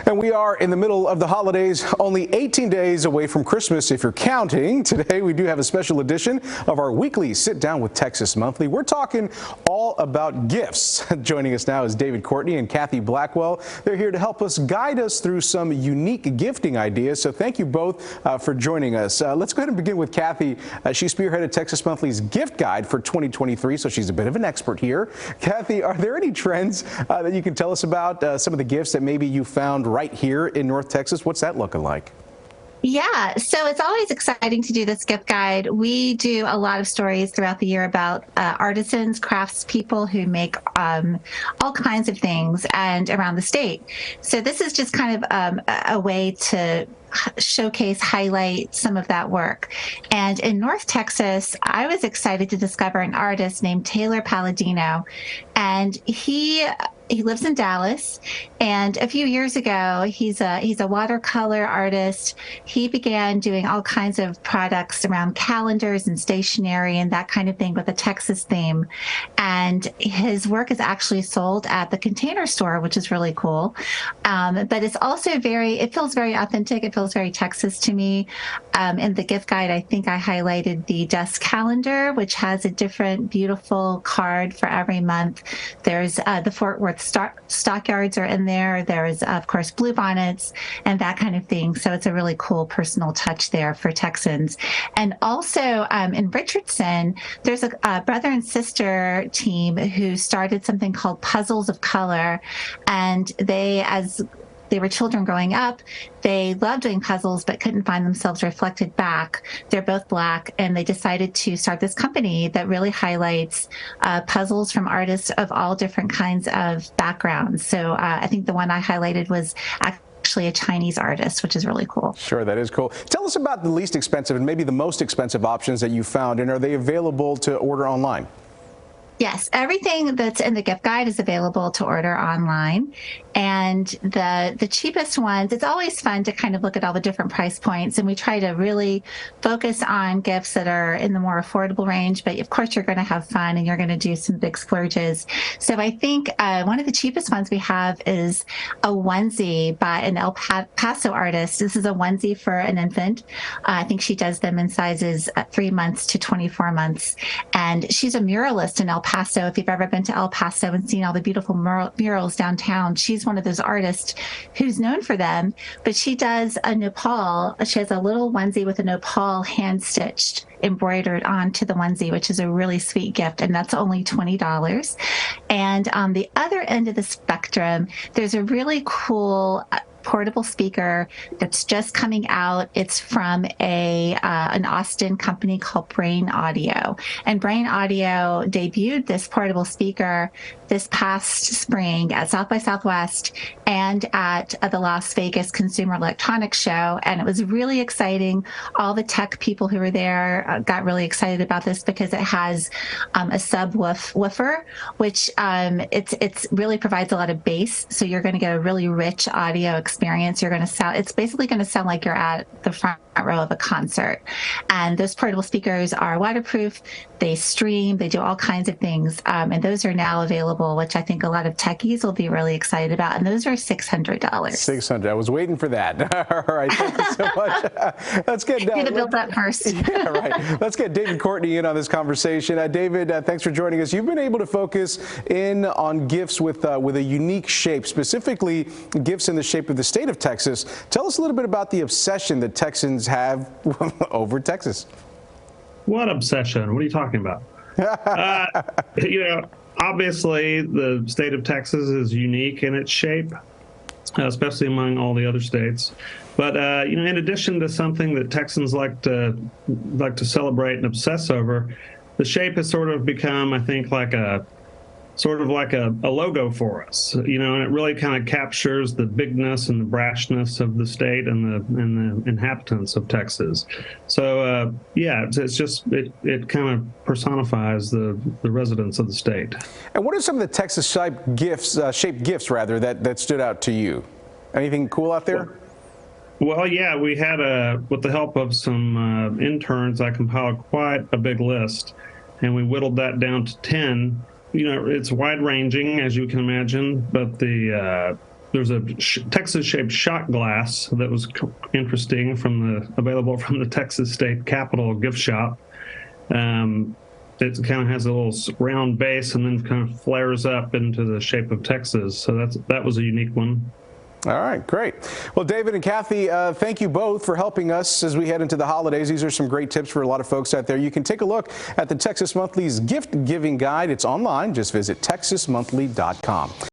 And we are in the middle of the holidays, only 18 days away from Christmas if you're counting. Today we do have a special edition of our weekly Sit Down with Texas Monthly. We're talking all about gifts. Joining us now is David Courtney and Kathy Blackwell. They're here to help us guide us through some unique gifting ideas. So thank you both for joining us. Let's go ahead and begin with Kathy. She spearheaded Texas Monthly's gift guide for 2023, so she's a bit of an expert here. Kathy, are there any trends that you can tell us about, some of the gifts that maybe you found right here in North Texas? What's that looking like? Yeah, so it's always exciting to do this gift guide. We do a lot of stories throughout the year about artisans, craftspeople who make all kinds of things and around the state. So this is just kind of a way to showcase, highlight some of that work. And in North Texas, I was excited to discover an artist named Taylor Palladino, and he lives in Dallas, and a few years ago, he's a watercolor artist. He began doing all kinds of products around calendars and stationery and that kind of thing with a Texas theme. And his work is actually sold at the Container Store, which is really cool. But it's also it feels very authentic. It feels very Texas to me. In the gift guide, I think I highlighted the desk calendar, which has a different beautiful card for every month. There's the Fort Worth stockyards are in there. There's, of course, bluebonnets and that kind of thing. So it's a really cool personal touch there for Texans. And also in Richardson, there's a brother and sister team who started something called Puzzles of Color. And as they were children growing up, they loved doing puzzles but couldn't find themselves reflected back. They're both Black, and they decided to start this company that really highlights puzzles from artists of all different kinds of backgrounds. So I think the one I highlighted was actually a Chinese artist, which is really cool. Sure, that is cool. Tell us about the least expensive and maybe the most expensive options that you found, and are they available to order online? Yes, everything that's in the gift guide is available to order online. And the cheapest ones, it's always fun to kind of look at all the different price points. And we try to really focus on gifts that are in the more affordable range. But of course, you're going to have fun and you're going to do some big splurges. So I think one of the cheapest ones we have is a onesie by an El Paso artist. This is a onesie for an infant. I think she does them in sizes 3 months to 24 months. And she's a muralist in El Paso. If you've ever been to El Paso and seen all the beautiful murals downtown, she's one of those artists who's known for them. But she does a Nepal. She has a little onesie with a Nepal hand stitched embroidered onto the onesie, which is a really sweet gift, and that's only $20. And on the other end of the spectrum, there's a really cool portable speaker that's just coming out. It's from an Austin company called Brain Audio. And Brain Audio debuted this portable speaker this past spring at South by Southwest and at the Las Vegas Consumer Electronics Show. And it was really exciting. All the tech people who were there got really excited about this because it has a subwoofer, which it really provides a lot of bass. So you're going to get a really rich audio experience. It's basically going to sound like you're at the front row of a concert. And those portable speakers are waterproof. They stream. They do all kinds of things. And those are now available, which I think a lot of techies will be really excited about. And those are $600. $600. I was waiting for that. All right. Thank you so much. Let's get down. You had to build that first. Yeah, right. Let's get David Courtney in on this conversation. David, thanks for joining us. You've been able to focus in on gifts with a unique shape, specifically gifts in the shape of the state of Texas. Tell us a little bit about the obsession that Texans have over Texas. What obsession? What are you talking about? Obviously, the state of Texas is unique in its shape, especially among all the other states. But in addition to something that Texans like to celebrate and obsess over, the shape has sort of become, I think, like a logo for us, and it really kind of captures the bigness and the brashness of the state and the inhabitants of Texas. So it kind of personifies the residents of the state. And what are some of the Texas shaped gifts that stood out to you? Anything cool out there? Well, yeah, we had with the help of some interns, I compiled quite a big list, and we whittled that down to 10. It's wide ranging, as you can imagine, but the there's a Texas-shaped shot glass that was interesting available from the Texas State Capitol gift shop. It kind of has a little round base and then kind of flares up into the shape of Texas. So that was a unique one. All right, great. Well, David and Kathy, thank you both for helping us as we head into the holidays. These are some great tips for a lot of folks out there. You can take a look at the Texas Monthly's gift giving guide. It's online. Just visit texasmonthly.com.